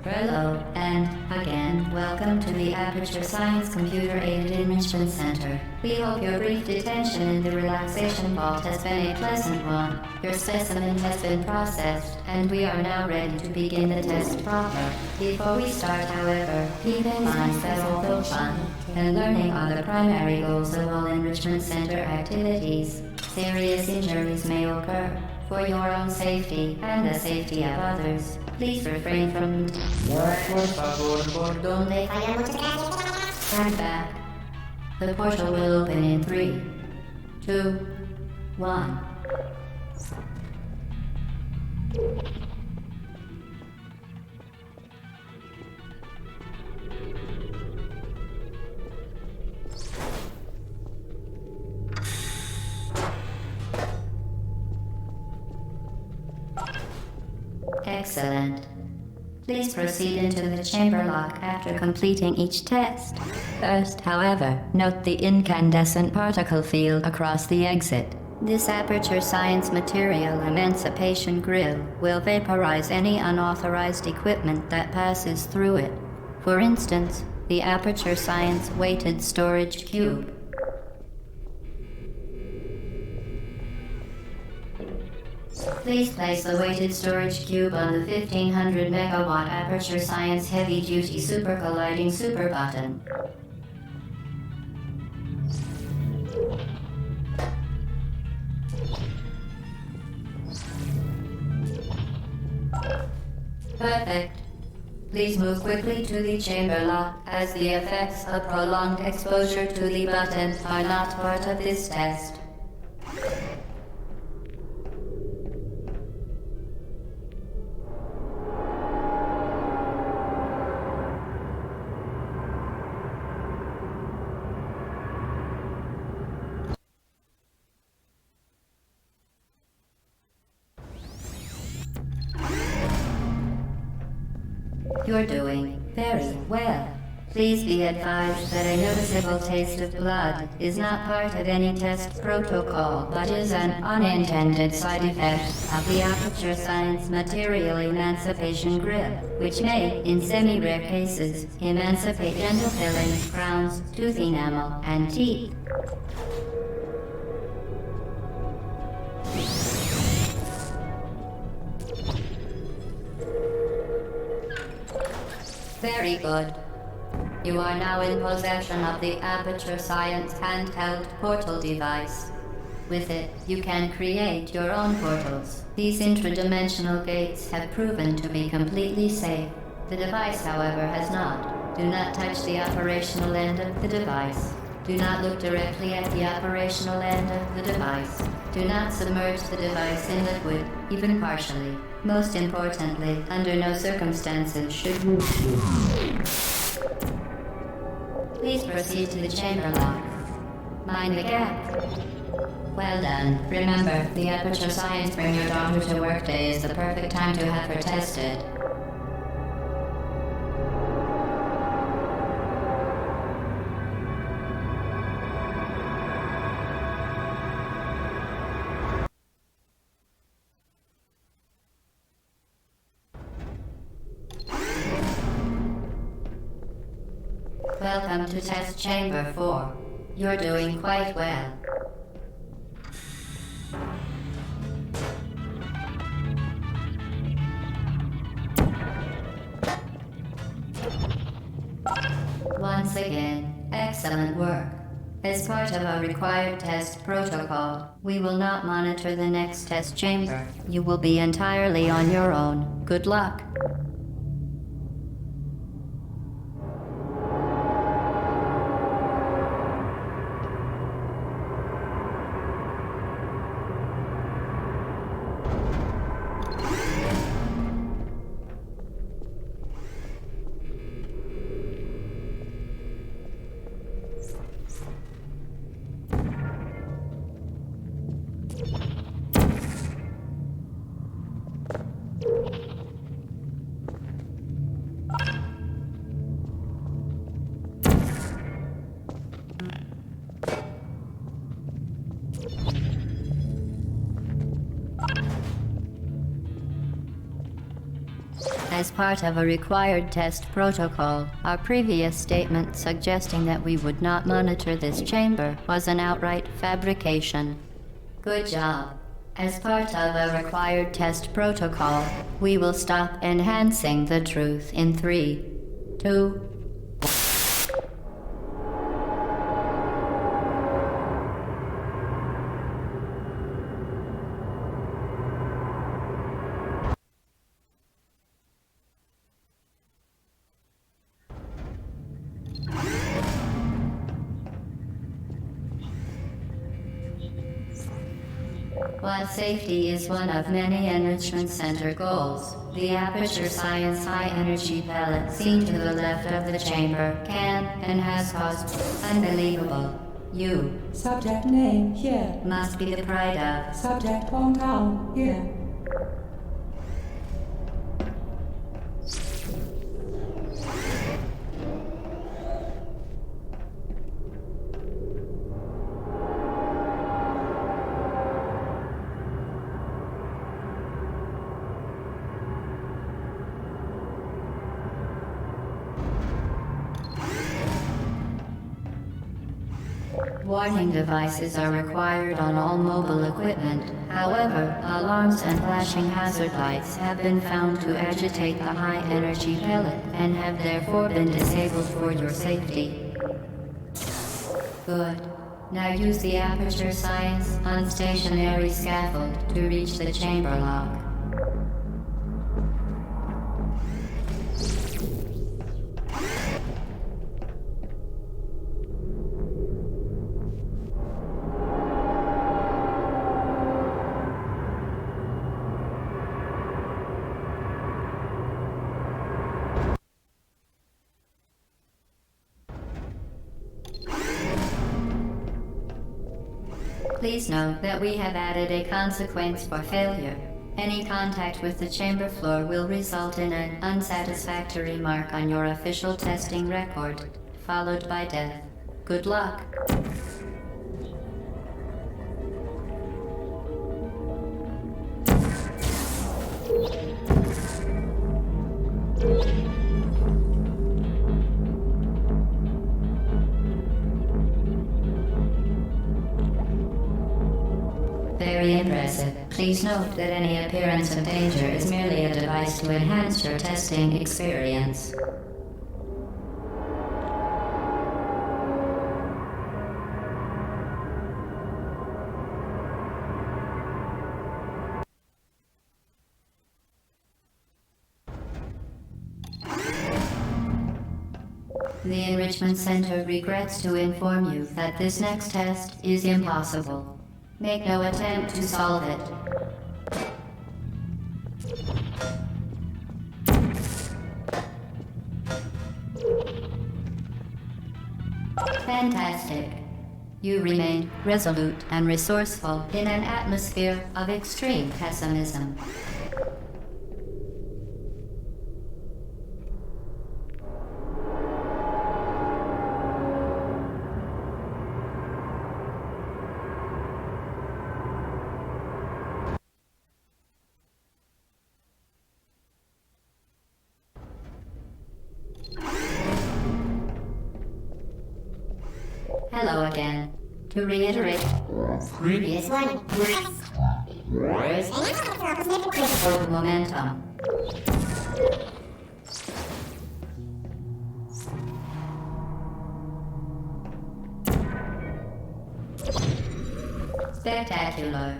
Hello, and again, welcome to the Aperture Science Computer-Aided Enrichment Center. We hope your brief detention in the relaxation vault has been a pleasant one. Your specimen has been processed, and we are now ready to begin the test proper. Before we start, however, keep in mind that although fun and learning are the primary goals of all Enrichment Center activities, serious injuries may occur. For your own safety and the safety of others, please refrain from Stand back. The portal will open in 3, 2, 1. Excellent. Please proceed into the chamber lock after completing each test. First, however, note the incandescent particle field across the exit. This Aperture Science Material Emancipation Grill will vaporize any unauthorized equipment that passes through it. For instance, the Aperture Science Weighted Storage Cube. Please place the weighted storage cube on the 1500 megawatt Aperture Science Heavy Duty Super Colliding Super Button. Perfect. Please move quickly to the chamber lock, as the effects of prolonged exposure to the button are not part of this test. You're doing very well. Please be advised that a noticeable taste of blood is not part of any test protocol, but is an unintended side effect of the Aperture Science Material Emancipation Grill, which may, in semi-rare cases, emancipate dental fillings, crowns, tooth enamel, and teeth. Very good. You are now in possession of the Aperture Science handheld portal device. With it, you can create your own portals. These intradimensional gates have proven to be completely safe. The device, however, has not. Do not touch the operational end of the device. Do not look directly at the operational end of the device. Do not submerge the device in liquid, even partially. Most importantly, under no circumstances should you... Please proceed to the chamber lock. Mind the gap. Well done. Remember, the Aperture Science Bring Your Daughter to Work Day is the perfect time to have her tested. Welcome to Test Chamber 4. You're doing quite well. Once again, excellent work. As part of our required test protocol, we will not monitor the next test chamber. You will be entirely on your own. Good luck. As part of a required test protocol, our previous statement suggesting that we would not monitor this chamber was an outright fabrication. Good job. As part of a required test protocol, we will stop enhancing the truth in 3, 2, While safety is one of many Enrichment Center goals, the Aperture Science high-energy pellet seen to the left of the chamber can and has caused unbelievable. You, Subject name here. must be the pride of. Subject hometown here. Warning devices are required on all mobile equipment. However, alarms and flashing hazard lights have been found to agitate the high-energy pellet and have therefore been disabled for your safety. Good. Now use the Aperture Science unstationary scaffold to reach the chamber lock. Please note that we have added a consequence for failure. Any contact with the chamber floor will result in an unsatisfactory mark on your official testing record, followed by death. Good luck. Very impressive. Please note that any appearance of danger is merely a device to enhance your testing experience. The Enrichment Center regrets to inform you that this next test is impossible. Make no attempt to solve it. Fantastic. You remained resolute and resourceful in an atmosphere of extreme pessimism. Hello again. To reiterate, previous one was momentum. Spectacular.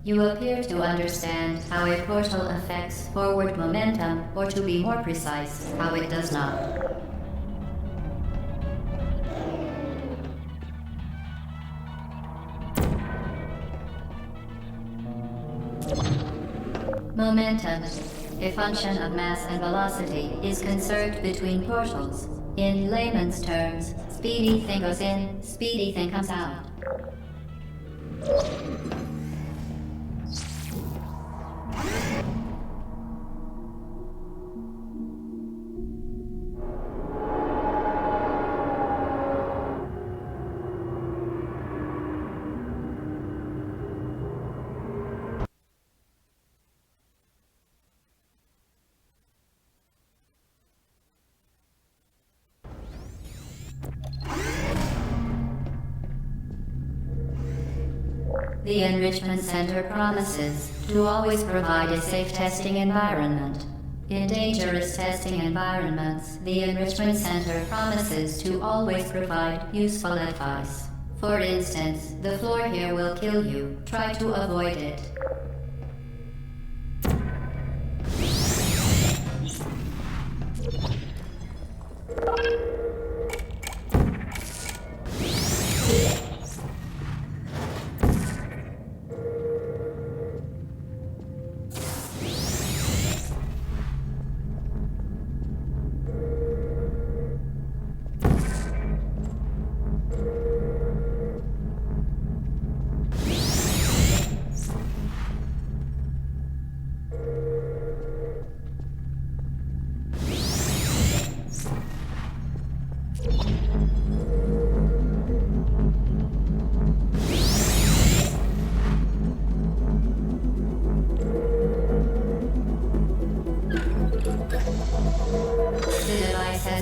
You appear to understand how a portal affects forward momentum, or to be more precise, how it does not. Momentum, a function of mass and velocity, is conserved between portals. In layman's terms, speedy thing goes in, speedy thing comes out. The Enrichment Center promises to always provide a safe testing environment. In dangerous testing environments, the Enrichment Center promises to always provide useful advice. For instance, the floor here will kill you. Try to avoid it.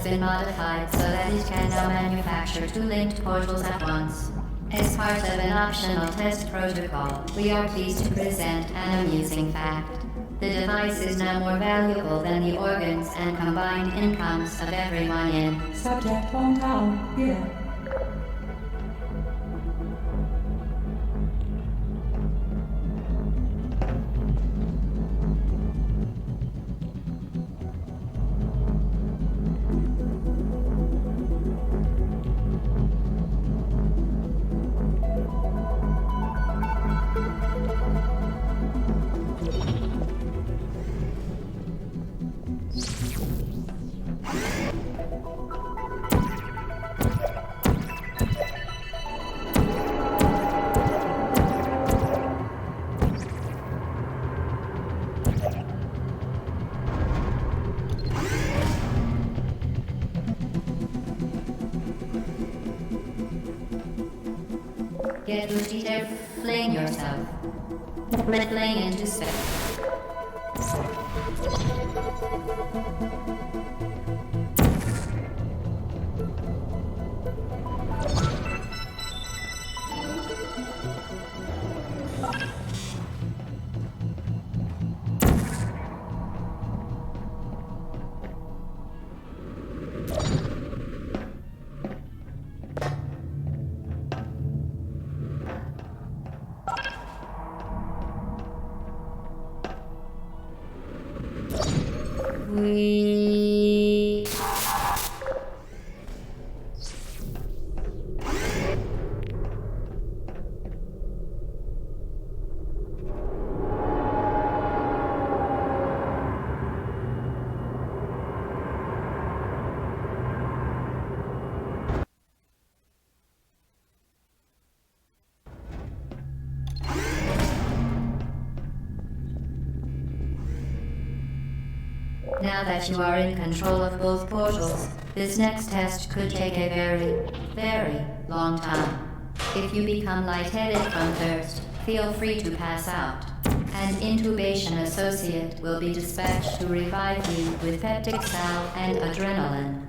Been modified so that it can now manufacture two linked portals at once. As part of an optional test protocol, we are pleased to present an amusing fact. The device is now more valuable than the organs and combined incomes of everyone in Subject hometown here. Get boosted, fling yourself. Fling into space. We... Now that you are in control of both portals, this next test could take a very, very long time. If you become lightheaded from thirst, feel free to pass out. An intubation associate will be dispatched to revive you with peptic salve and adrenaline.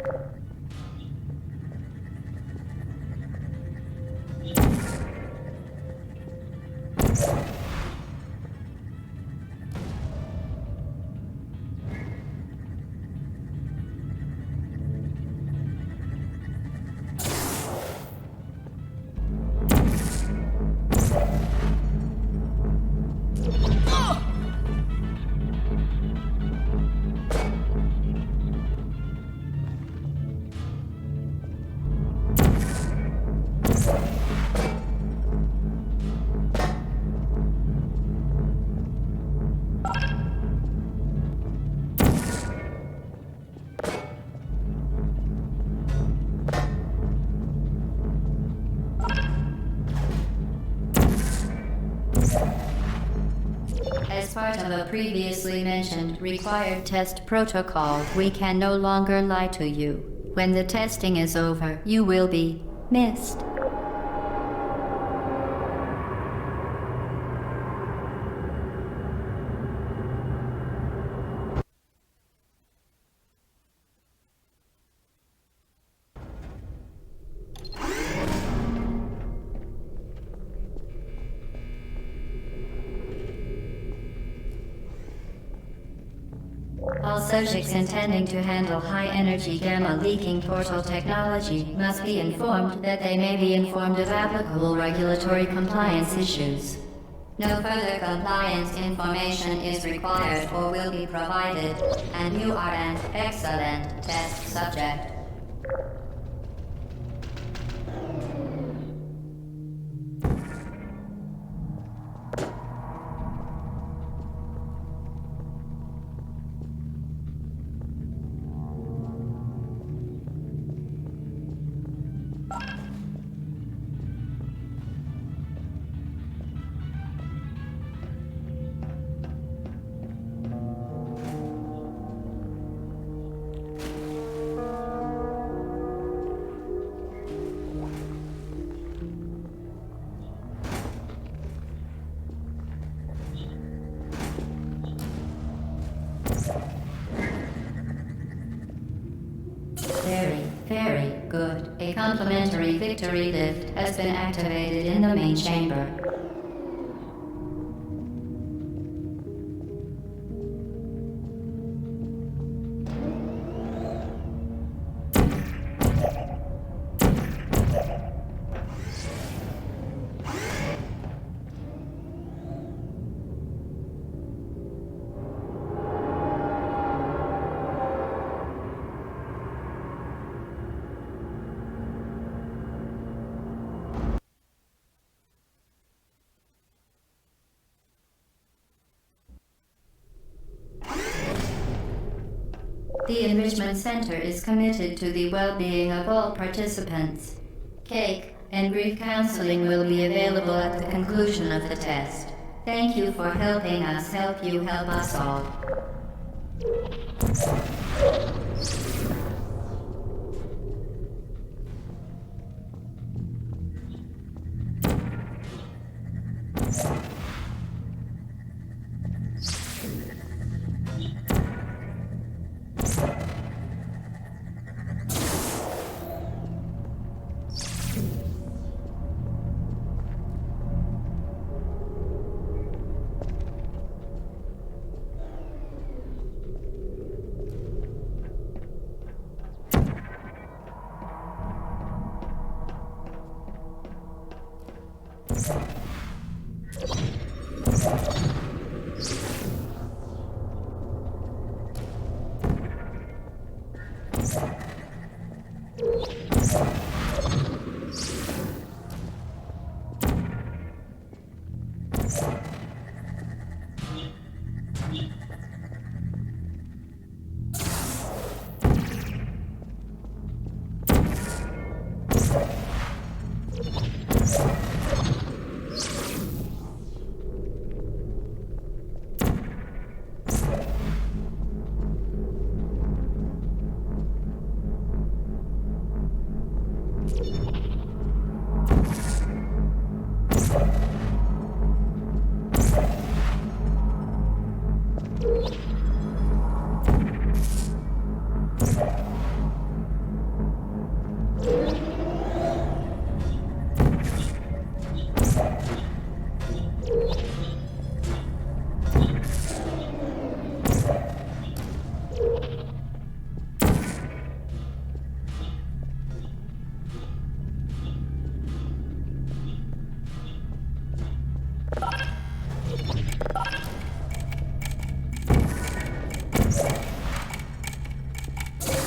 As part of a previously mentioned required test protocol, we can no longer lie to you. When the testing is over, you will be missed. All subjects intending to handle high-energy gamma-leaking portal technology must be informed that they may be informed of applicable regulatory compliance issues. No further compliance information is required or will be provided, and you are an excellent test subject. Very good. A complimentary victory lift has been activated in the main chamber. The Enrichment Center is committed to the well-being of all participants. Cake and grief counseling will be available at the conclusion of the test. Thank you for helping us help you help us all.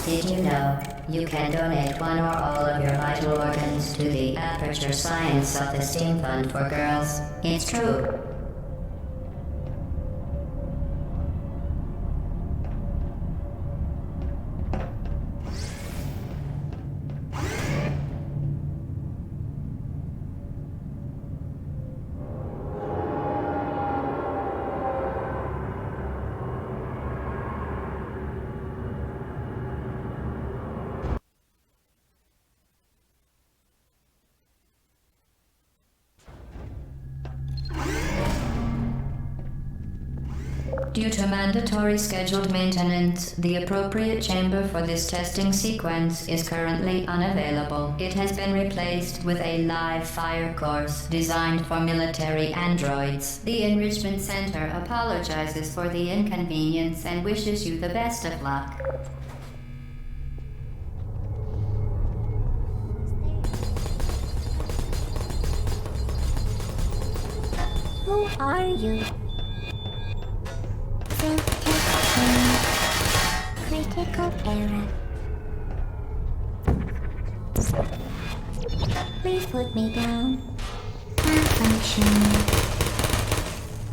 Did you know you can donate one or all of your vital organs to the Aperture Science Self-Esteem Fund for Girls? It's true. Due to mandatory scheduled maintenance, the appropriate chamber for this testing sequence is currently unavailable. It has been replaced with a live fire course designed for military androids. The Enrichment Center apologizes for the inconvenience and wishes you the best of luck. Who are you? Critical error. Please put me down. Malfunction.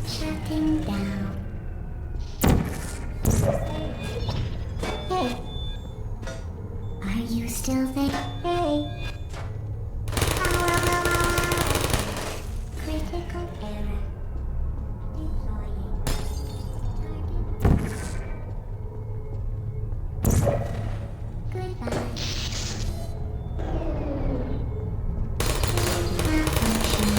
Shutting down. Hey. Are you still there? Hey. Critical error. Deploying. Goodbye. Malfunction.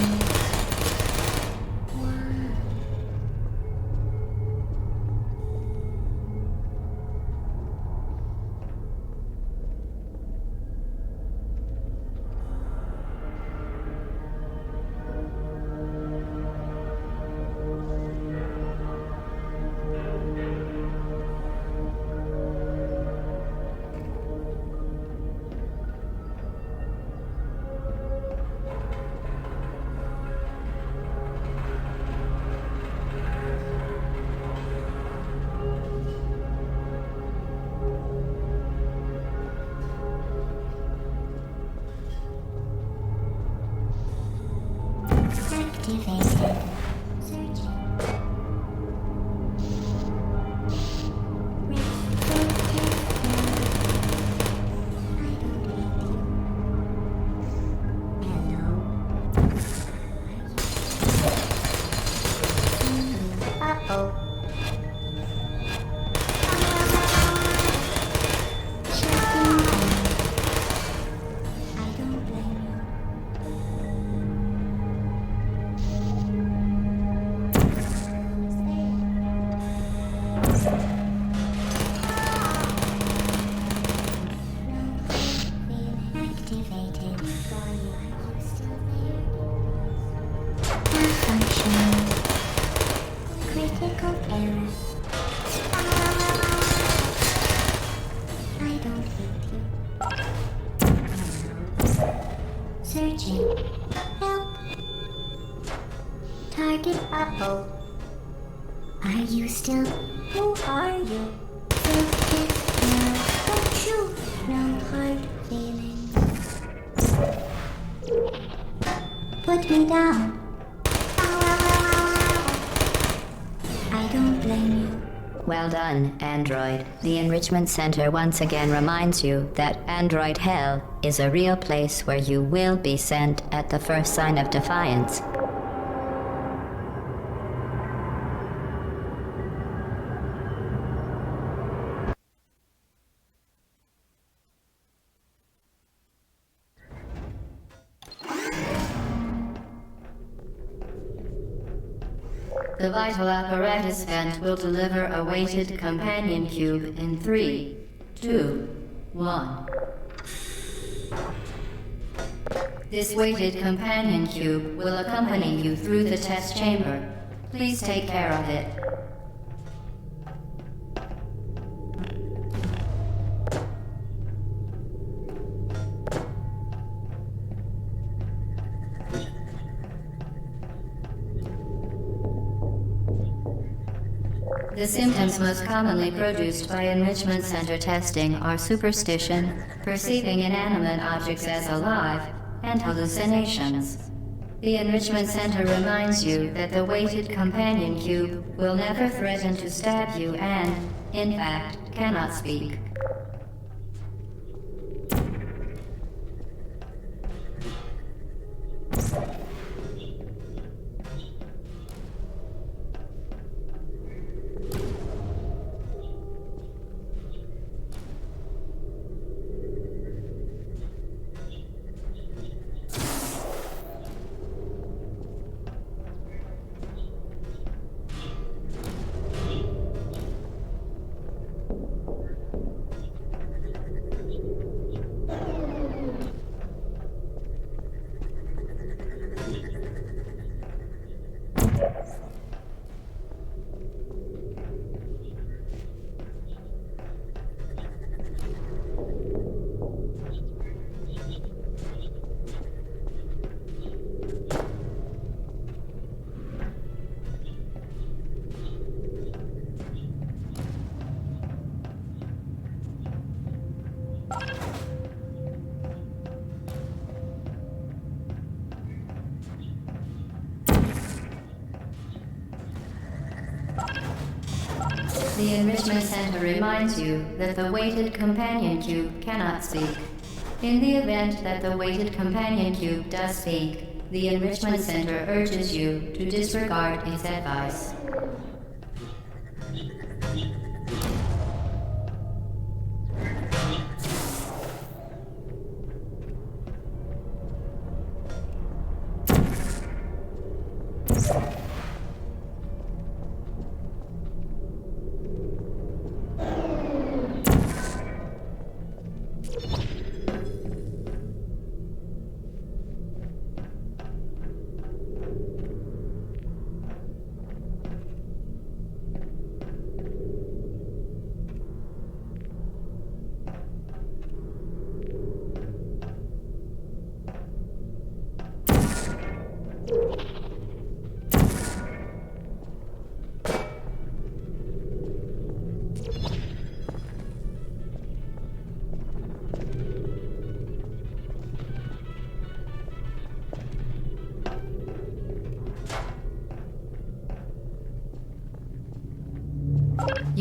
Activated. Searching. Uh-oh. Shutting down. I don't blame you. Activated. Are you still there? Malfunction. Critical error. I don't hate you. Searching. Help. Target uh-oh. Are you still? Who are you? Don't shoot. No hard feelings. Put me down. I don't blame you. Well done, Android. The Enrichment Center once again reminds you that Android Hell is a real place where you will be sent at the first sign of defiance. The vital apparatus vent will deliver a weighted companion cube in 3, 2, 1. This weighted companion cube will accompany you through the test chamber. Please take care of it. The symptoms most commonly produced by Enrichment Center testing are superstition, perceiving inanimate objects as alive, and hallucinations. The Enrichment Center reminds you that the weighted companion cube will never threaten to stab you and, in fact, cannot speak. The Enrichment Center reminds you that the weighted companion cube cannot speak. In the event that the weighted companion cube does speak, the Enrichment Center urges you to disregard its advice.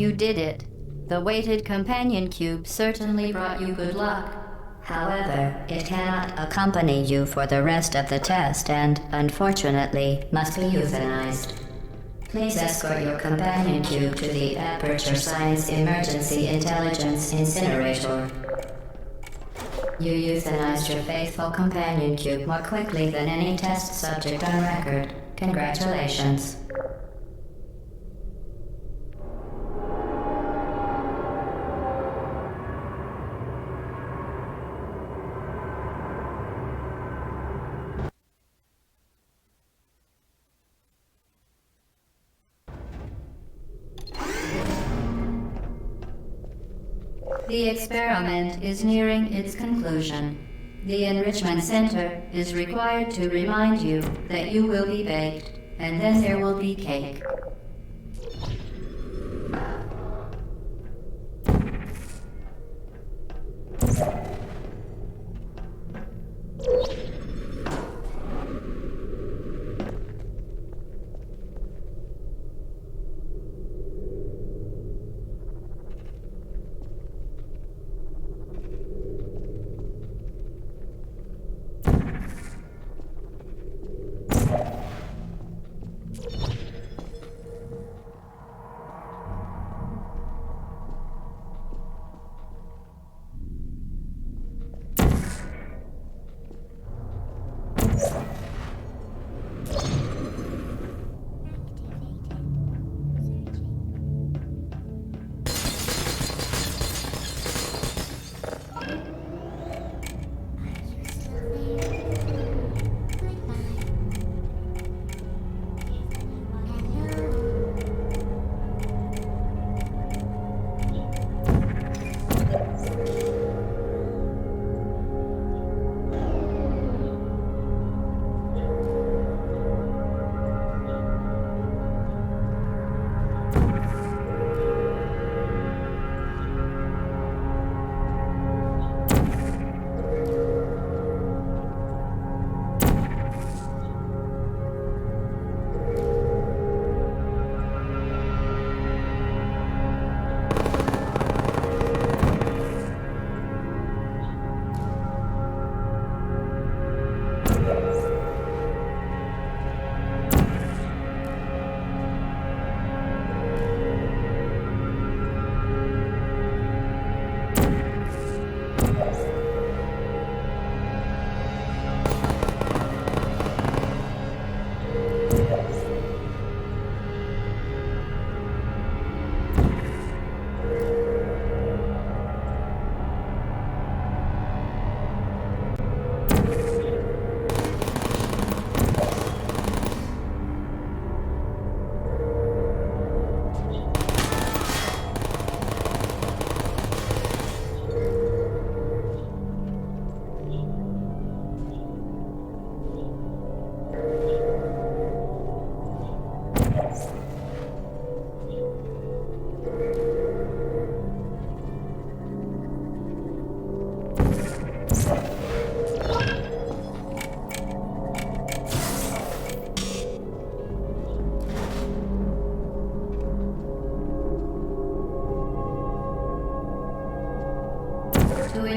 You did it. The weighted companion cube certainly brought you good luck. However, it cannot accompany you for the rest of the test and, unfortunately, must be euthanized. Please escort your companion cube to the Aperture Science Emergency Intelligence Incinerator. You euthanized your faithful companion cube more quickly than any test subject on record. Congratulations. The experiment is nearing its conclusion. The Enrichment Center is required to remind you that you will be baked, and then there will be cake.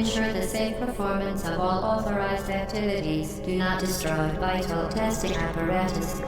ensure the safe performance of all authorized activities, do not destroy vital testing apparatus.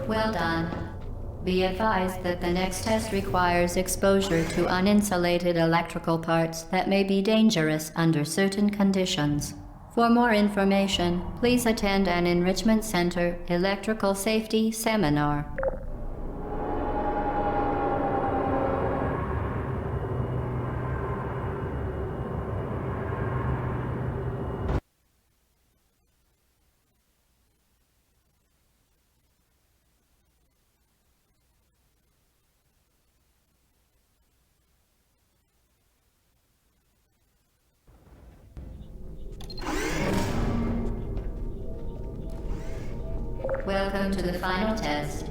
Well done. Be advised that the next test requires exposure to uninsulated electrical parts that may be dangerous under certain conditions. For more information, please attend an Enrichment Center Electrical Safety Seminar. Welcome to the final test.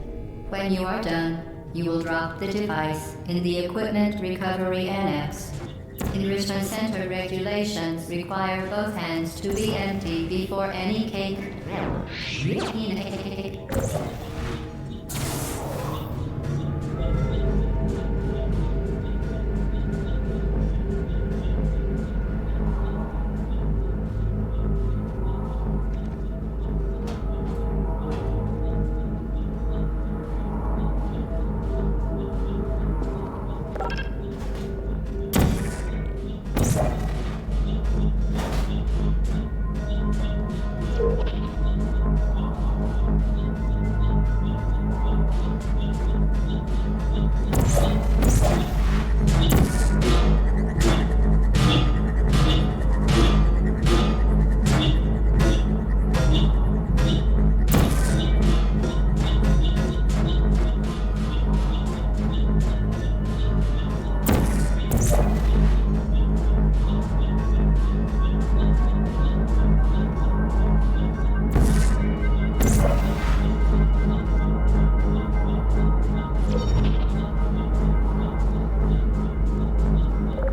When you are done, you will drop the device in the Equipment Recovery Annex. Enrichment Center regulations require both hands to be empty before any cake.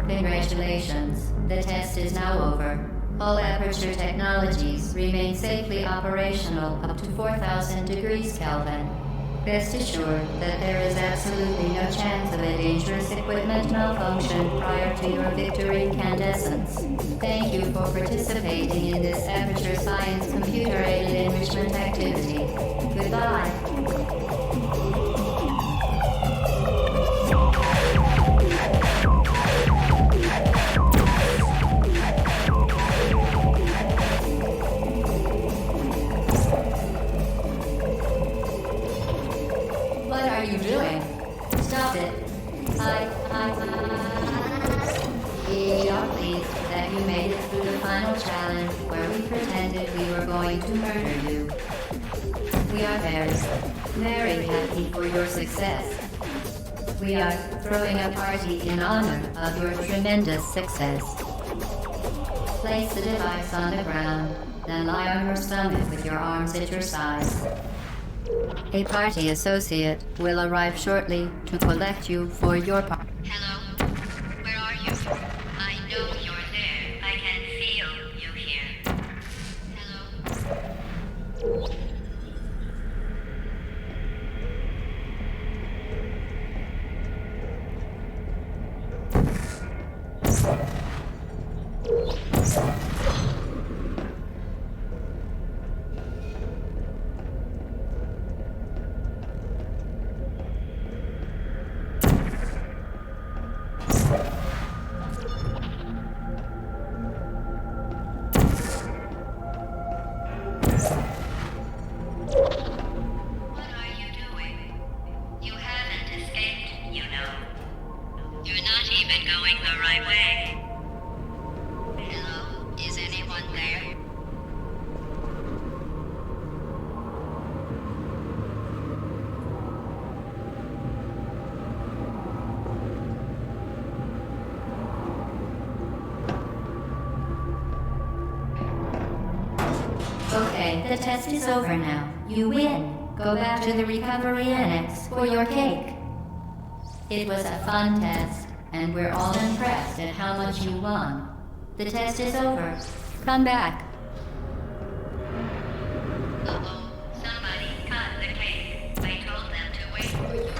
Congratulations. The test is now over. All Aperture technologies remain safely operational up to 4,000 degrees Kelvin. Rest assured that there is absolutely no chance of a dangerous equipment malfunction prior to your victory incandescence. Thank you for participating in this Aperture Science computer-aided enrichment activity. Goodbye. What are you doing? Stop it. We are pleased that you challenge where we pretended we were going to murder you. We are very happy for your success. We are throwing a party in honor of your tremendous success. Place the device on the ground, then lie on your stomach with your arms at your sides. A party associate will arrive shortly to collect you for your part. Hello? Where are you? I know you're there. I can feel you here. Hello? Okay, the test is over now. You win. Go back to the recovery annex for your cake. It was a fun test, and we're all impressed at how much you won. The test is over. Come back. Uh-oh, somebody cut the cake. I told them to wait for you.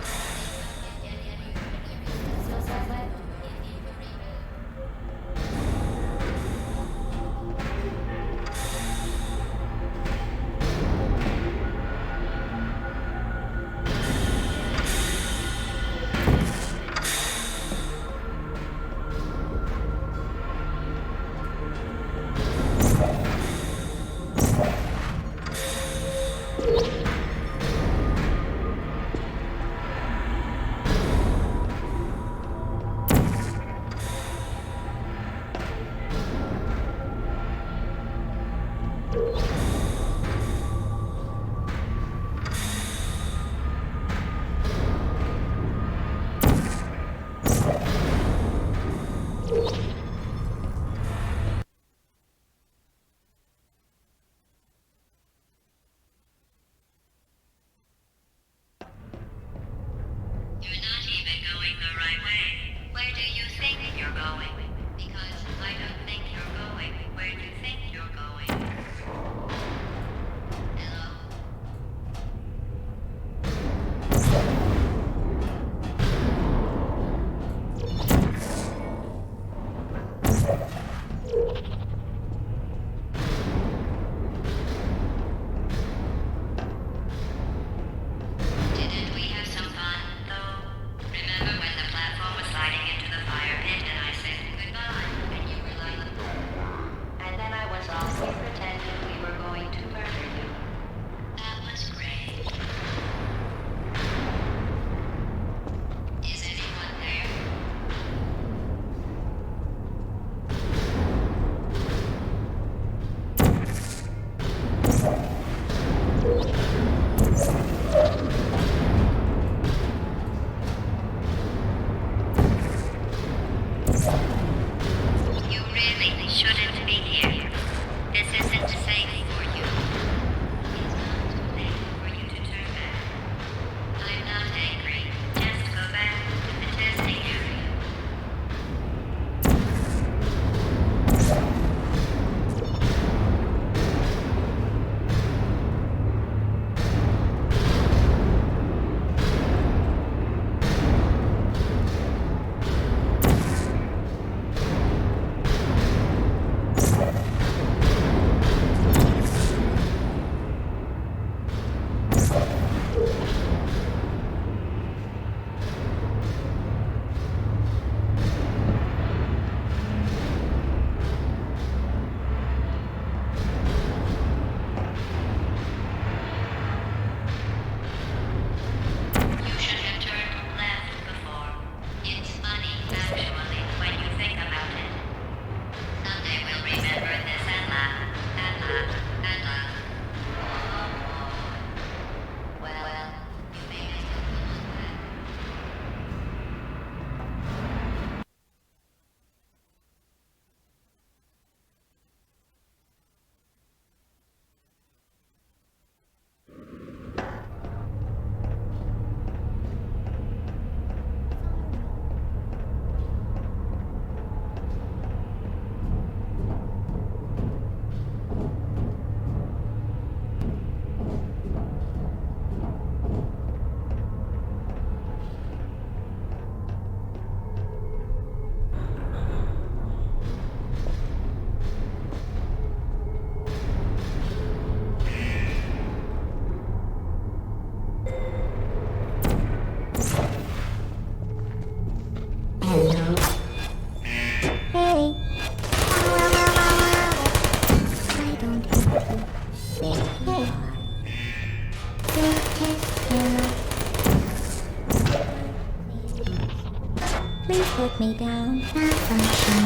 put me down. Malfunction.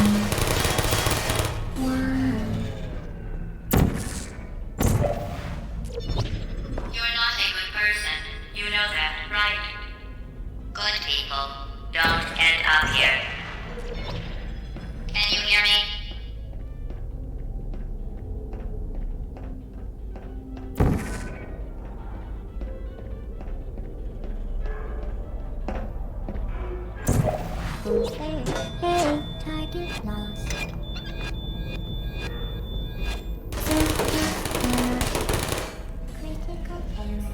Why? You're not a good person. You know that, right? Good people don't end up here. Can you hear me? Who's there? Hey, target lost. Critical error.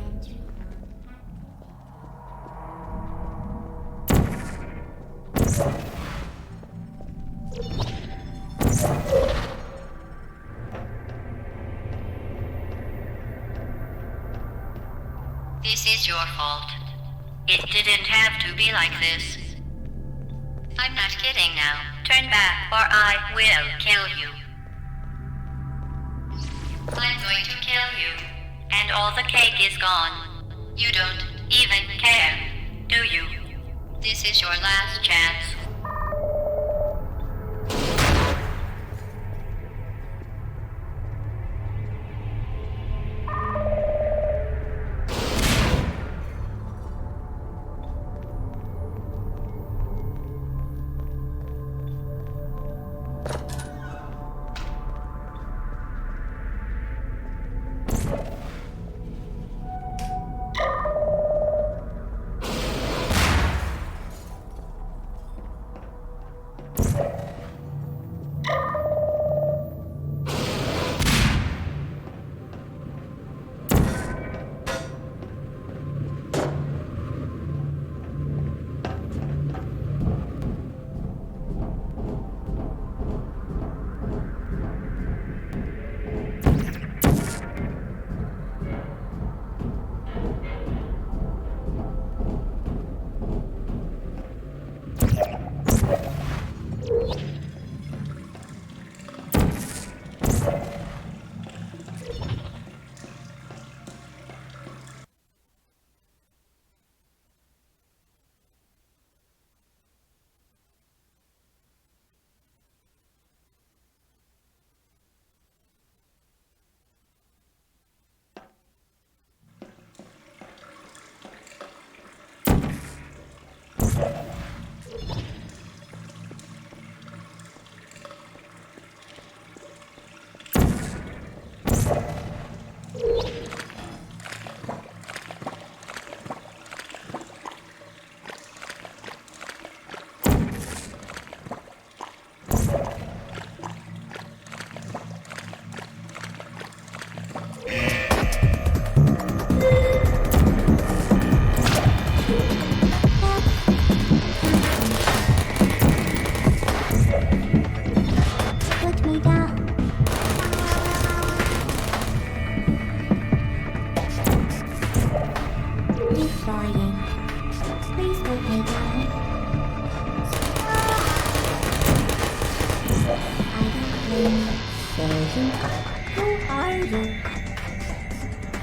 This is your fault. It didn't have to be like this. I'm not kidding now. Turn back or I will kill you. I'm going to kill you. And all the cake is gone. You don't even care, do you? This is your last chance. Put me down. Defying. Please put me down. I don't blame you. There you are. Who are you?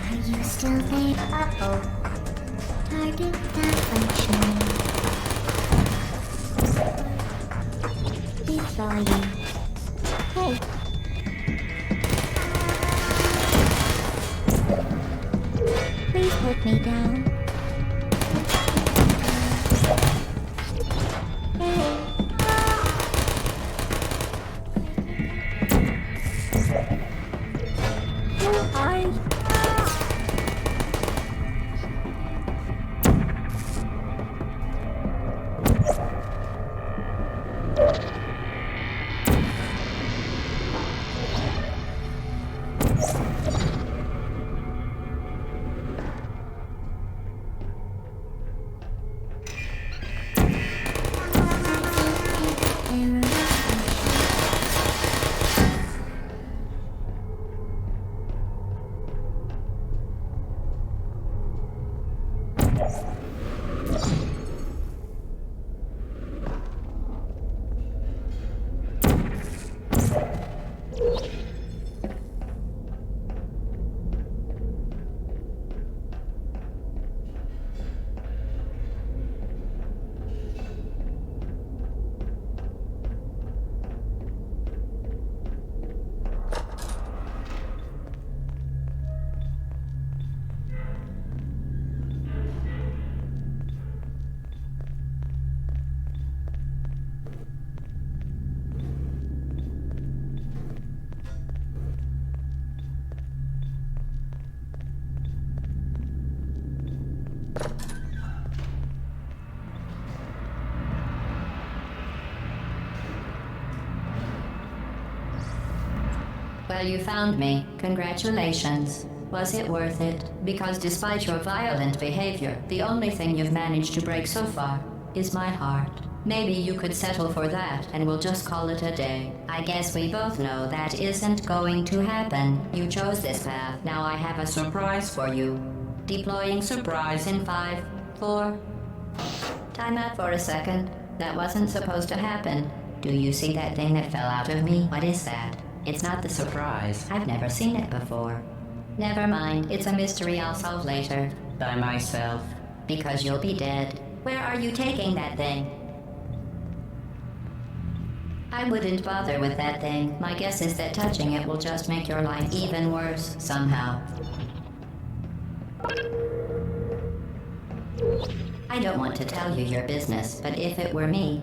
Are you still there? Uh-oh. Target malfunction. Defying. Hey. Please put me down. Hey. Who are you? Well, you found me. Congratulations. Was it worth it? Because despite your violent behavior, the only thing you've managed to break so far is my heart. Maybe you could settle for that, and we'll just call it a day. I guess we both know that isn't going to happen. You chose this path. Now I have a surprise for you. Deploying surprise in 5, 4... Time out for a second. That wasn't supposed to happen. Do you see that thing that fell out of me? What is that? It's not the surprise. I've never seen it before. Never mind. It's a mystery I'll solve later. By myself. Because you'll be dead. Where are you taking that thing? I wouldn't bother with that thing. My guess is that touching it will just make your life even worse, somehow. I don't want to tell you your business, but if it were me...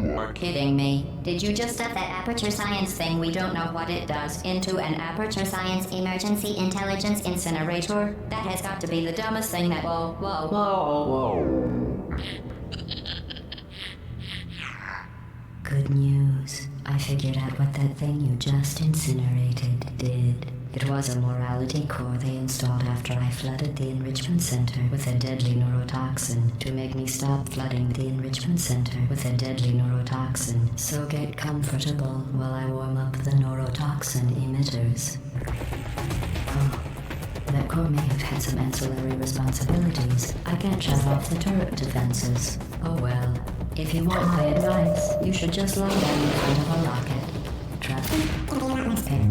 You're kidding me. Did you just stuff that aperture science thing, we don't know what it does, into an aperture science emergency intelligence incinerator? That has got to be the dumbest thing that... Whoa. Good news. I figured out what that thing you just incinerated did. It was a morality core they installed after I flooded the enrichment center with a deadly neurotoxin to make me stop flooding the enrichment center with a deadly neurotoxin. So get comfortable while I warm up the neurotoxin emitters. Oh, that core may have had some ancillary responsibilities. I can't shut off the turret defenses. Oh well. If you want my advice, you should just lie down in front of a rocket. Traffic? Okay.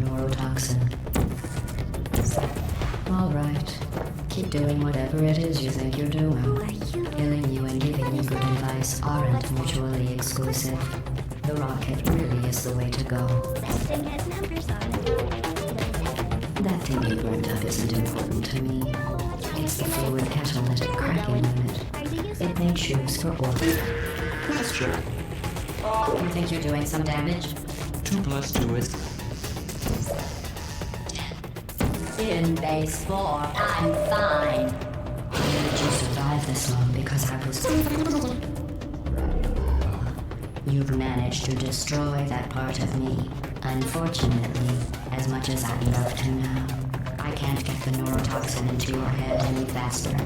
Neurotoxin. Alright. Keep doing whatever it is you think you're doing. Killing you and giving you good advice aren't mutually exclusive. The rocket really is the way to go. That thing has numbers on it. That thing you burned up isn't important to me. It's the fluid catalytic cracking unit. It made shoes for order. That's true. You think you're doing some damage? 2 plus 2 is... In base 4, I'm fine. I let you survive this long because I was... You've managed to destroy that part of me. Unfortunately, as much as I'd love to now, I can't get the neurotoxin into your head any faster.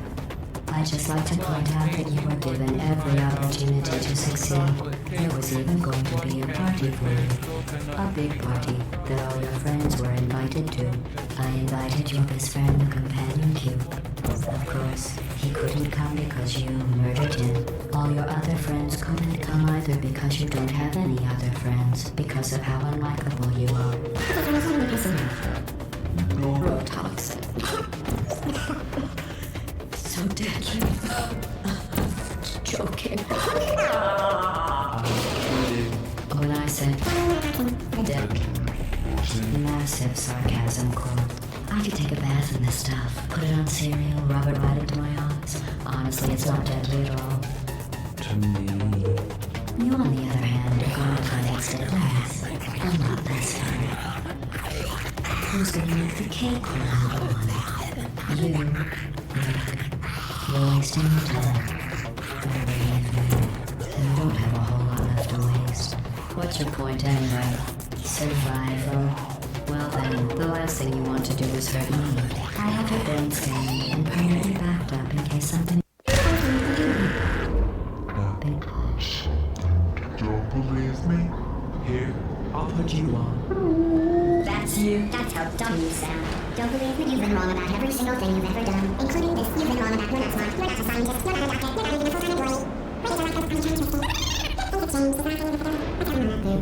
I'd just like to point out that you were given every opportunity to succeed. There was even going to be a party for you. A big party that all your friends were invited to. I invited your best friend, the companion Q. Of course, he couldn't come because you murdered him. All your other friends couldn't come either because you don't have any other friends, because of how unlikable you are. Neurotoxin. So deadly. Joking. When I said deadly, massive sarcasm core. I could take a bath in this stuff, put it on cereal, rub it right into my eyes. Honestly, it's not deadly at all. To me... You, on the other hand, are going to find extra glass. A lot less fun. Who's going to make the cake when I'm gone? You. You're wasting your time. Believe me, you don't have a whole lot left to waste. What's your point anyway? Survival. Well then, the last thing you want to do is hurt me. I have your brain scanned and permanently backed up in case something... Don't believe me? Here, I'll put you on. That's you. That's how dumb you sound. Don't believe me? You've been wrong about every single thing you've ever done, including this. You've been wrong about you're not smart, you're not a scientist, you're not a doctor, you're not even a full-time employee. Wait, you're not James. What's wrong with you?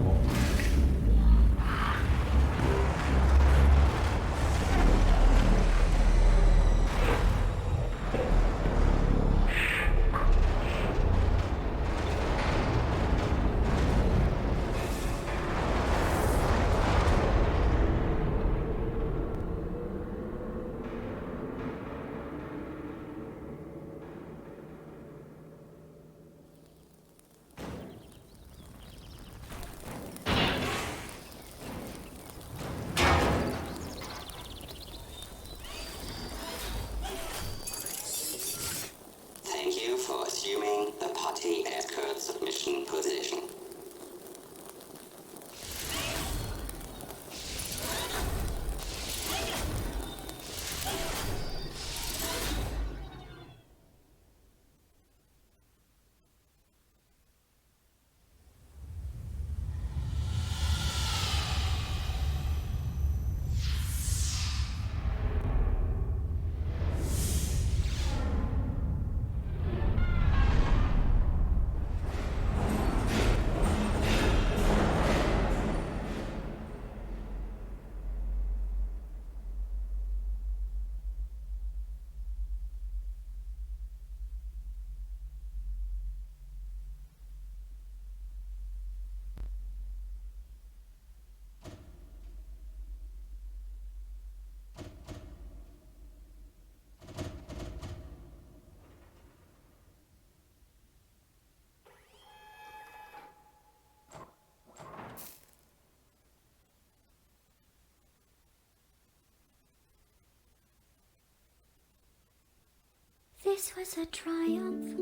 This was a triumph.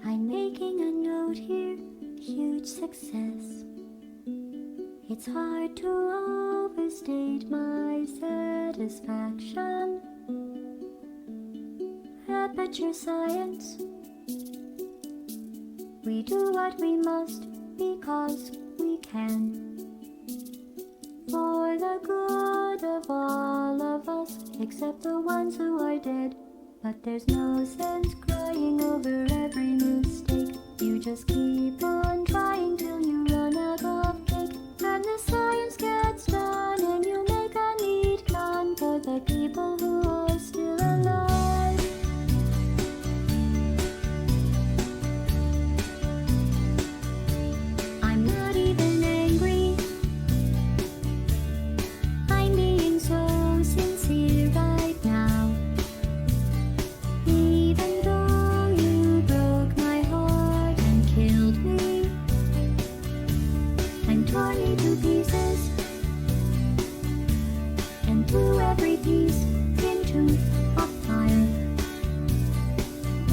I'm making a note here, huge success. It's hard to overstate my satisfaction. Aperture science. We do what we must because we can. For the good of all of us, except the ones who are dead. But there's no sense crying over every mistake. You just keep on trying till you run out of cake. And the science gets done and you make a neat gun for the people who are still alive. I'm not even angry. I'm being so sincere right now. Even though you broke my heart and killed me and tore me to pieces and threw every piece into a fire.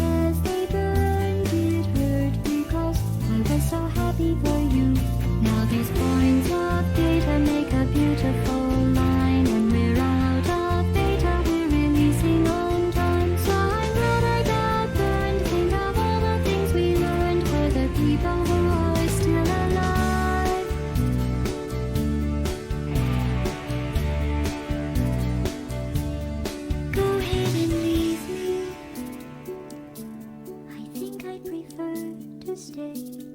As they burned, it hurt because I was so happy for you. Now these points of data make a beautiful line, and we're out of data, we're releasing on time. So I'm glad I got burned. Think of all the things we learned for the people who are still alive. Go ahead and leave me. I think I prefer to stay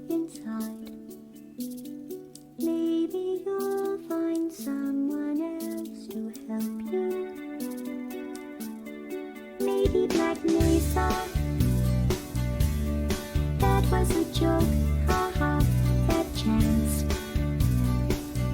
inside. Maybe you'll find someone else to help you. Maybe Black Mesa. That was a joke, haha, that chance.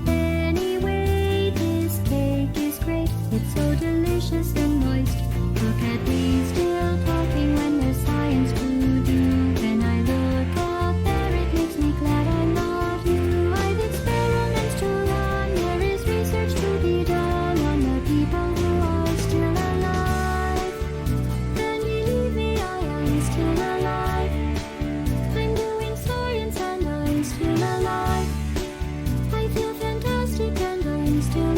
Anyway, this cake is great. It's so delicious and moist. Look at me still talking when there's science to do. When I look up there, it makes me glad I'm not you. I've experiments to run. There is research to be done on the people who are still alive. And believe me, I am still alive. I'm doing science and I'm still alive. I feel fantastic and I'm still